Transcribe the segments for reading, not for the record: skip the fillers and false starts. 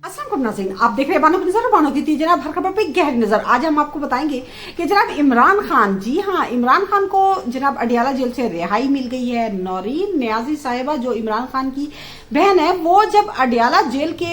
अस्सलाम वालेकुम नाज़रीन, आप देख रहे हैं बानो की नजर, बानो की थी जनाब हर खबर पे गहरी नजर। आज हम आपको बताएंगे कि जनाब इमरान खान, जी हाँ, इमरान खान को जनाब अडियाला जेल से रिहाई मिल गई है। नौरीन नियाजी साहिबा जो इमरान खान की बहन है, वो जब अडियाला जेल के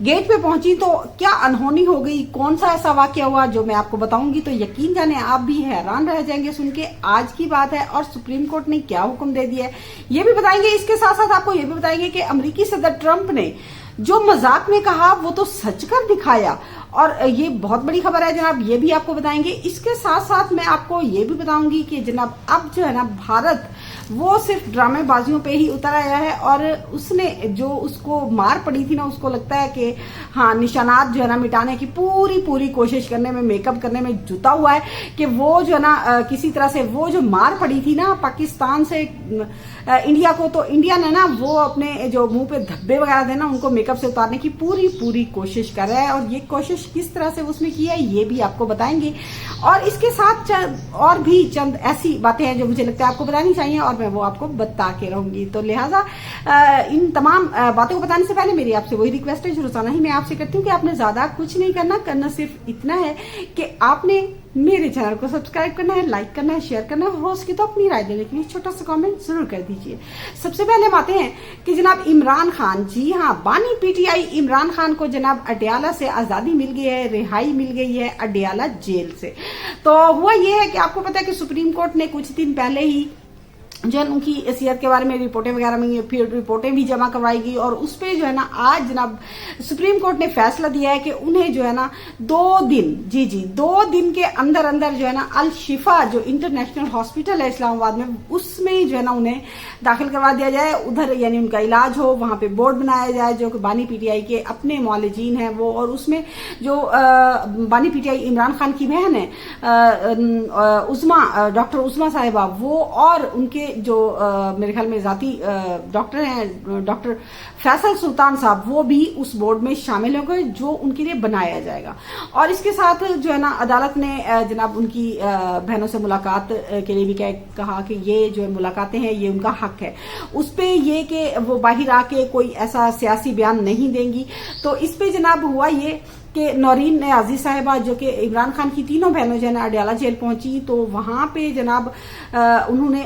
गेट पे पहुंची तो क्या अनहोनी हो गई, कौन सा ऐसा वाकया हुआ जो मैं आपको बताऊंगी तो यकीन जाने आप भी हैरान रह जाएंगे सुन के। आज की बात है और सुप्रीम कोर्ट ने क्या हुक्म दे दिया है ये भी बताएंगे। इसके साथ साथ आपको ये भी बताएंगे कि अमेरिकी सदर ट्रंप ने जो मजाक में कहा वो तो सच कर दिखाया, और ये बहुत बड़ी खबर है जनाब, ये भी आपको बताएंगे। इसके साथ साथ मैं आपको ये भी बताऊंगी कि जनाब अब जो है ना भारत वो सिर्फ ड्रामेबाजियों पे ही उतर आया है, और उसने जो उसको मार पड़ी थी ना, उसको लगता है कि हाँ निशानात जो है ना मिटाने की पूरी कोशिश करने में, मेकअप करने में जुटा हुआ है कि वो जो है ना किसी तरह से वो जो मार पड़ी थी ना पाकिस्तान से इंडिया को, तो इंडिया ने ना वो अपने जो मुंह पे धब्बे वगैरह थे ना उनको मेकअप से उतारने की पूरी कोशिश कर रहा है, और ये कोशिश किस तरह से उसने की है ये भी आपको बताएंगे। और इसके साथ और भी चंद ऐसी बातें हैं जो मुझे लगता है आपको बतानी चाहिए और मैं वो आपको बता के रहूंगी। तो लिहाजा इन तमाम बातों को बताने से पहले मेरी आपसे वही रिक्वेस्ट है जो रोजाना ही मैं आपसे करती हूँ कि आपने ज्यादा कुछ नहीं करना सिर्फ इतना है कि आपने मेरे चैनल को सब्सक्राइब करना है, लाइक करना है, शेयर करना है, होस्ट की तो अपनी राय देने के लिए छोटा सा कमेंट जरूर कर दीजिए। सबसे पहले हम आते हैं कि जनाब इमरान खान, जी हाँ, बानी पीटीआई इमरान खान को जनाब अडियाला से आजादी मिल गई है, रिहाई मिल गई है अडियाला जेल से। तो हुआ ये है कि आपको पता है कि सुप्रीम कोर्ट ने कुछ दिन पहले ही जो है उनकी हैसियत के बारे में रिपोर्टें वगैरह में फिर रिपोर्टें भी जमा करवाई गई, और उस पे जो है ना आज जनाब सुप्रीम कोर्ट ने फैसला दिया है कि उन्हें जो है ना 2 दिन के अंदर जो है ना अल शिफा जो इंटरनेशनल हॉस्पिटल है इस्लामाबाद में, उसमें जो है ना उन्हें दाखिल करवा दिया जाए, उधर यानी उनका इलाज हो, वहां पे बोर्ड बनाया जाए जो कि बानी पीटीआई के अपने मौलिजीन हैं वो, और उसमें जो बानी पीटीआई इमरान खान की बहन है उस्मा, डॉक्टर उस्मा साहिबा, वो और उनके जो मेरे ख्याल में जाती डॉक्टर हैं डॉक्टर फैसल सुल्तान साहब, वो भी उस बोर्ड में शामिल होंगे जो उनके लिए बनाया जाएगा। और इसके साथ जो है ना अदालत ने जनाब उनकी बहनों से मुलाकात के लिए भी कहा कि ये जो मुलाकातें हैं ये उनका हक है, उस पे ये कि वो बाहर आके कोई ऐसा सियासी बयान नहीं देंगी। तो इस पे जनाब हुआ ये कि नौरीन नियाजी साहिबा जो कि इमरान खान की तीनों बहनों जो है ना अडियाला जेल पहुंची, तो वहां पे जनाब उन्होंने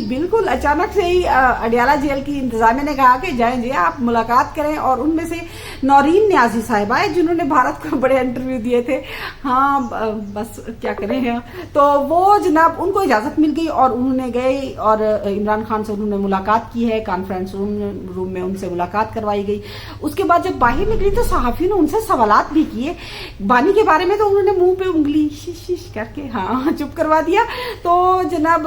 बिल्कुल अचानक से ही अडियाला जेल की इंतजामिया ने कहा कि जाएं जी आप मुलाकात करें, और उनमें से नौरीन नियाजी साहिबा है जिन्होंने भारत को बड़े इंटरव्यू दिए थे। हाँ बस क्या करें हैं, तो वो जनाब उनको इजाजत मिल गई और उन्होंने गए और इमरान खान से उन्होंने मुलाकात की है, कॉन्फ्रेंस रूम में उनसे मुलाकात करवाई गई। उसके बाद जब बाहर निकली तो सहाफियों ने उनसे सवाल भी किए बानी के बारे में, तो उन्होंने मुंह पे उंगली शिश करके हाँ चुप करवा दिया। तो जनाब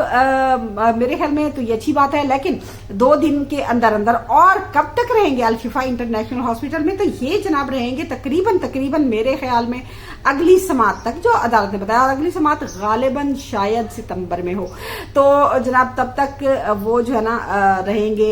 मेरे ख्याल में तो ये अच्छी बात है, लेकिन 2 दिन के अंदर और कब तक रहेंगे अल शिफा इंटरनेशनल हॉस्पिटल में, तो ये जनाब रहेंगे तकरीबन मेरे ख्याल में अगली समात तक, जो अदालत ने बताया, और अगली समात गालिबन शायद सितंबर में हो। तो जनाब तब तक वो जो है ना रहेंगे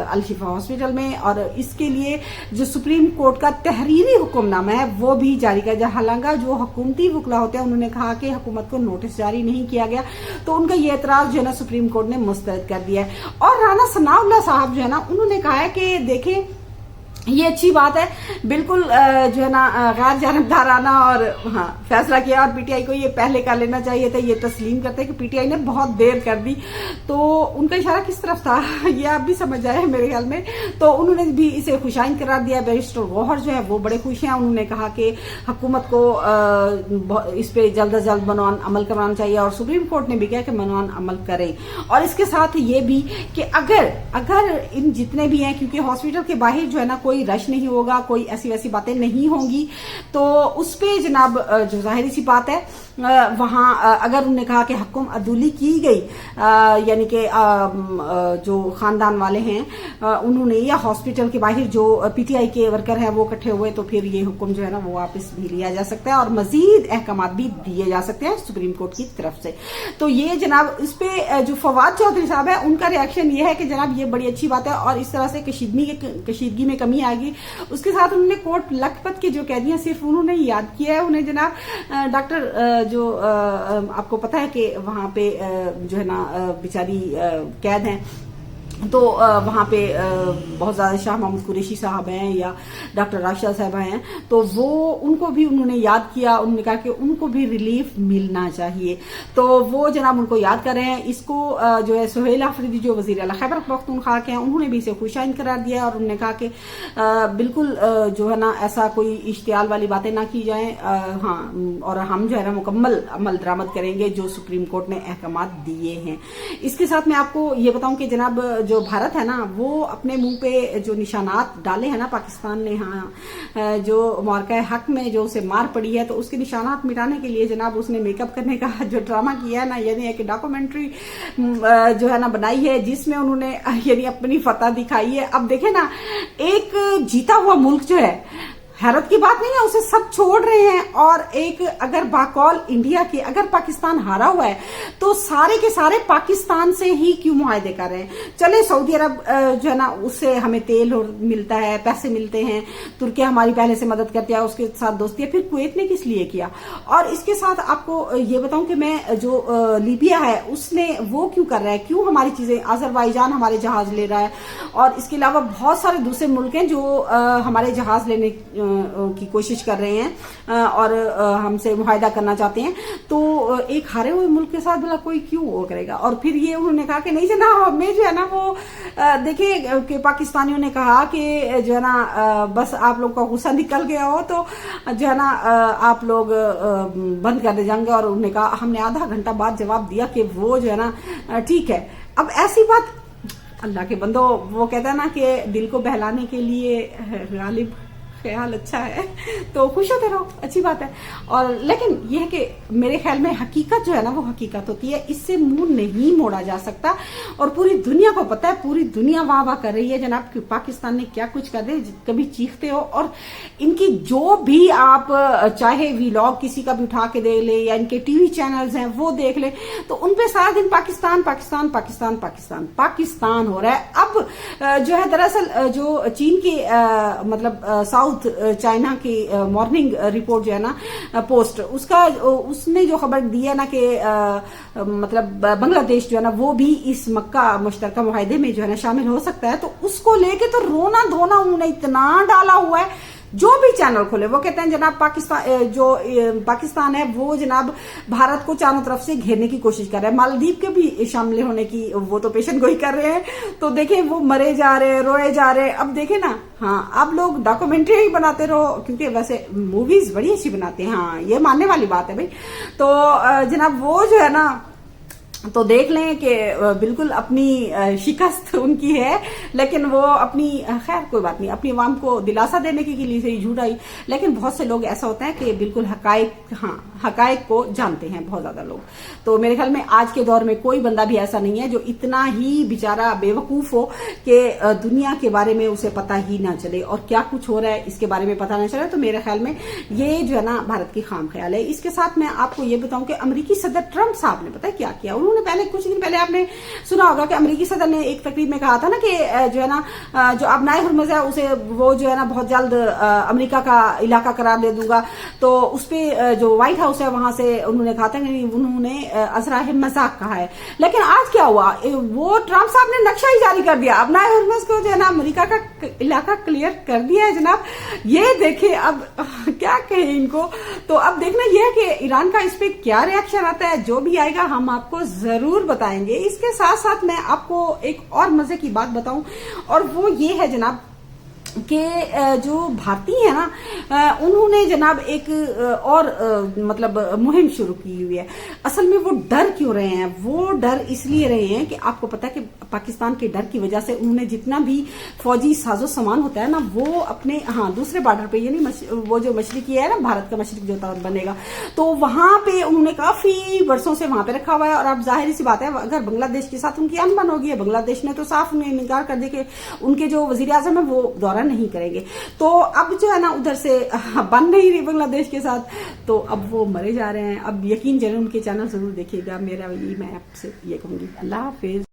अल शिफा हॉस्पिटल में, और इसके लिए जो सुप्रीम कोर्ट का तहरीरी हुक्मनामा है वो भी जारी किया जाए। हालांकि जो हुकूमती वकला होते हैं उन्होंने कहा कि हुकूमत को नोटिस जारी नहीं किया गया, तो उनका ये एतराज जो है ना सुप्रीम कोर्ट ने मुस्तरद कर दिया है। और राना सनाउल्लाह साहब जो है ना उन्होंने कहा है कि देखें ये अच्छी बात है, बिल्कुल जो है ना गैर जानबदाराना और हाँ फैसला किया, और पीटीआई को ये पहले कर लेना चाहिए था। ये तस्लीम करते हैं कि पीटीआई ने बहुत देर कर दी, तो उनका इशारा किस तरफ था ये आप भी समझ आए मेरे ख्याल में। तो उन्होंने भी इसे खुशाइन करार दिया। बैरिस्टर गौहर जो है वो बड़े खुश हैं, उन्होंने कहा कि हुकूमत को इस पे जल्द अज जल्द मनवान अमल करवाना चाहिए, और सुप्रीम कोर्ट ने भी कहा कि मनवान अमल करें। और इसके साथ ये भी कि अगर इन जितने भी हैं, क्योंकि हॉस्पिटल के बाहर जो है ना कोई रश नहीं होगा, कोई ऐसी वैसी बातें नहीं होंगी, तो उस पे जनाब जो जाहिर सी बात है वहां अगर उन्होंने कहा कि हुक्म अदूली की गई, यानी कि जो खानदान वाले हैं उन्होंने, या हॉस्पिटल के बाहर जो पीटीआई के वर्कर हैं वो इकट्ठे हुए, तो फिर ये हुक्म जो है ना वो वापस भी लिया जा सकता है और मजीद अहकामात भी दिए जा सकते हैं सुप्रीम कोर्ट की तरफ से। तो ये जनाब इस पे जो फवाद चौधरी साहब है उनका रिएक्शन ये है कि जनाब ये बड़ी अच्छी बात है, और इस तरह से कशीदगी में कमी आएगी। उसके साथ उन्होंने कोट लखपत के जो कैदियां सिर्फ उन्होंने याद किया है, उन्हें जनाब डॉक्टर जो आपको पता है कि वहां पे जो है ना बेचारी कैद हैं تو وہاں پہ بہت زیادہ شاہ محمود قریشی صاحب ہیں یا ڈاکٹر راشدہ صاحبہ ہیں، تو وہ ان کو بھی انہوں نے یاد کیا، انہوں نے کہا کہ ان کو بھی ریلیف ملنا چاہیے، تو وہ جناب ان کو یاد کر رہے ہیں۔ اس کو جو ہے سہیل آفریدی جو وزیر اعلیٰ خیبر پختونخوا کے ہیں، انہوں نے بھی اسے خوش آئند قرار دیا اور انہوں نے کہا کہ بالکل جو ہے نا ایسا کوئی اشتعال والی باتیں نہ کی جائیں، ہاں، اور ہم جو ہے نا مکمل عمل درآمد کریں گے جو سپریم کورٹ نے احکامات دیے ہیں۔ اس کے ساتھ میں آپ کو یہ بتاؤں کہ جناب جو بھارت ہے نا وہ اپنے منہ پہ جو نشانات ڈالے ہیں نا پاکستان نے، ہاں، جو معرکہ حق میں جو اسے مار پڑی ہے، تو اس کے نشانات مٹانے کے لیے جناب اس نے میک اپ کرنے کا جو ڈرامہ کیا ہے نا، یعنی ایک ڈاکومنٹری جو ہے نا بنائی ہے جس میں انہوں نے یعنی اپنی فتح دکھائی ہے۔ اب دیکھیں نا، ایک جیتا ہوا ملک جو ہے، حیرت کی بات نہیں ہے، اسے سب چھوڑ رہے ہیں، اور ایک اگر باقول انڈیا کے اگر پاکستان ہارا ہوا ہے تو سارے کے سارے پاکستان سے ہی کیوں معاہدے کر رہے ہیں؟ چلے سعودی عرب جو ہے نا اس سے ہمیں تیل ملتا ہے، پیسے ملتے ہیں، ترکیہ ہماری پہلے سے مدد کرتی ہے، اس کے ساتھ دوستی ہے، پھر کویت نے کس لیے کیا؟ اور اس کے ساتھ آپ کو یہ بتاؤں کہ میں جو لیبیا ہے اس نے وہ کیوں کر رہا ہے، کیوں ہماری چیزیں، آذربائیجان ہمارے جہاز لے رہا ہے، اور اس کے علاوہ بہت سارے دوسرے ملک ہیں جو ہمارے جہاز لینے کی کوشش کر رہے ہیں اور ہم سے معاہدہ کرنا چاہتے ہیں، تو ایک ہارے ہوئے ملک کے ساتھ بھلا کوئی کیوں وہ کرے گا؟ اور پھر یہ انہوں نے کہا کہ نہیں جناب، ہمیں جو ہے نا وہ دیکھیں کہ پاکستانیوں نے کہا کہ جو ہے نا بس آپ لوگ کا غصہ نکل گیا ہو تو جو ہے نا آپ لوگ بند کر دے جائیں گے، اور انہوں نے کہا، ہم نے آدھا گھنٹہ بعد جواب دیا کہ وہ جو ہے نا ٹھیک ہے۔ اب ایسی بات اللہ کے بندو، وہ کہتا ہے نا کہ دل کو بہلانے کے لیے غالب خیال اچھا ہے، تو خوش ہوتے رہو، اچھی بات ہے۔ اور لیکن یہ ہے کہ میرے خیال میں حقیقت جو ہے نا وہ حقیقت ہوتی ہے، اس سے منہ نہیں موڑا جا سکتا، اور پوری دنیا کو پتا ہے، پوری دنیا واہ واہ کر رہی ہے جناب کہ پاکستان نے کیا کچھ کر دے، کبھی چیختے ہو، اور ان کی جو بھی آپ چاہے ویلاگ کسی کا بھی اٹھا کے دیکھ لیں یا ان کے ٹی وی چینلز ہیں وہ دیکھ لیں، تو ان پہ سارا دن پاکستان پاکستان پاکستان پاکستان پاکستان ہو رہا ہے۔ اب جو ہے دراصل جو چین کی مطلب ساؤتھ چائنا کی مارننگ رپورٹ جو ہے نا پوسٹ، اس نے جو خبر دی ہے نا کہ مطلب بنگلہ دیش جو ہے نا وہ بھی اس مکہ مشترکہ معاہدے میں جو ہے نا شامل ہو سکتا ہے، تو اس کو لے کے تو رونا دھونا انہوں نے اتنا ڈالا ہوا ہے، جو بھی چینل کھولے وہ کہتے ہیں جناب پاکستان ہے وہ جناب بھارت کو چاروں طرف سے گھیرنے کی کوشش کر رہا ہے، مالدیپ کے بھی شامل ہونے کی وہ تو پیشن گوئی کر رہے ہیں، تو دیکھیں وہ مرے جا رہے، روئے جا رہے۔ اب دیکھیں نا، ہاں آپ لوگ ڈاکومنٹری ہی بناتے رہو، کیونکہ ویسے موویز بڑی اچھی بناتے ہیں، ہاں یہ ماننے والی بات ہے بھائی، تو جناب وہ جو ہے نا تو دیکھ لیں کہ بالکل اپنی شکست ان کی ہے، لیکن وہ اپنی خیر کوئی بات نہیں، اپنی عوام کو دلاسا دینے کے لیے سے جھوٹ آئی، لیکن بہت سے لوگ ایسا ہوتا ہے کہ بالکل حقائق کو جانتے ہیں بہت زیادہ لوگ، تو میرے خیال میں آج کے دور میں کوئی بندہ بھی ایسا نہیں ہے جو اتنا ہی بیچارہ بے وقوف ہو کہ دنیا کے بارے میں اسے پتہ ہی نہ چلے اور کیا کچھ ہو رہا ہے اس کے بارے میں پتہ نہ چلے، تو میرے خیال میں یہ جو ہے نا بھارت کی خام خیال ہے۔ اس کے ساتھ میں آپ کو یہ بتاؤں کہ امریکی صدر ٹرمپ صاحب نے پتہ کیا کیا، انہوں نے پہلے کچھ دن پہلے آپ نے سنا ہوگا کہ امریکی صدر نے ایک تقریب میں کہا تھا نا کہ جو ہے نا جو ابنائے ہرمز ہے اسے وہ جو ہے نا بہت جلد امریکہ کا علاقہ قرار دے دوں گا، تو اس پہ جو وائٹ ہاؤس ہے وہاں سے انہوں نے کہا تھا کہ انہوں نے ازراہ مذاق کہا ہے، لیکن آج کیا ہوا، وہ ٹرمپ صاحب نے نقشہ ہی جاری کر دیا، ابنائے ہرمز کو جو ہے نا امریکہ کا علاقہ کلیئر کر دیا ہے جناب۔ یہ دیکھیں اب کیا کہیں ان کو، تو اب دیکھنا یہ ہے کہ ایران کا اس پہ کیا ری ایکشن آتا ہے، جو بھی آئے گا ہم آپ کو ضرور بتائیں گے۔ اس کے ساتھ ساتھ میں آپ کو ایک اور مزے کی بات بتاؤں، اور وہ یہ ہے جناب کہ جو بھارتی ہیں نا انہوں نے جناب ایک اور مطلب مہم شروع کی ہوئی ہے۔ اصل میں وہ ڈر کیوں رہے ہیں، وہ ڈر اس لیے رہے ہیں کہ آپ کو پتا ہے کہ پاکستان کے ڈر کی وجہ سے انہوں نے جتنا بھی فوجی ساز و سامان ہوتا ہے نا وہ اپنے دوسرے بارڈر پہ، یعنی وہ جو مشرقی ہے نا بھارت کا مشرق جو بنے گا، تو وہاں پہ انہوں نے کافی برسوں سے وہاں پہ رکھا ہوا ہے، اور اب ظاہر سی بات ہے اگر بنگلہ دیش کے ساتھ ان کی انبن ہوگی ہے، بنگلہ دیش نے تو صاف انکار کر دیا کہ ان کے جو وزیر اعظم ہے وہ دورہ نہیں کریں گے، تو اب جو ہے نا ادھر سے بن نہیں رہی بنگلہ دیش کے ساتھ، تو اب وہ مرے جا رہے ہیں۔ اب یقین جنیں ان کے چینل ضرور دیکھیے گا، میرا میں آپ سے یہ کہوں گی۔ اللہ حافظ۔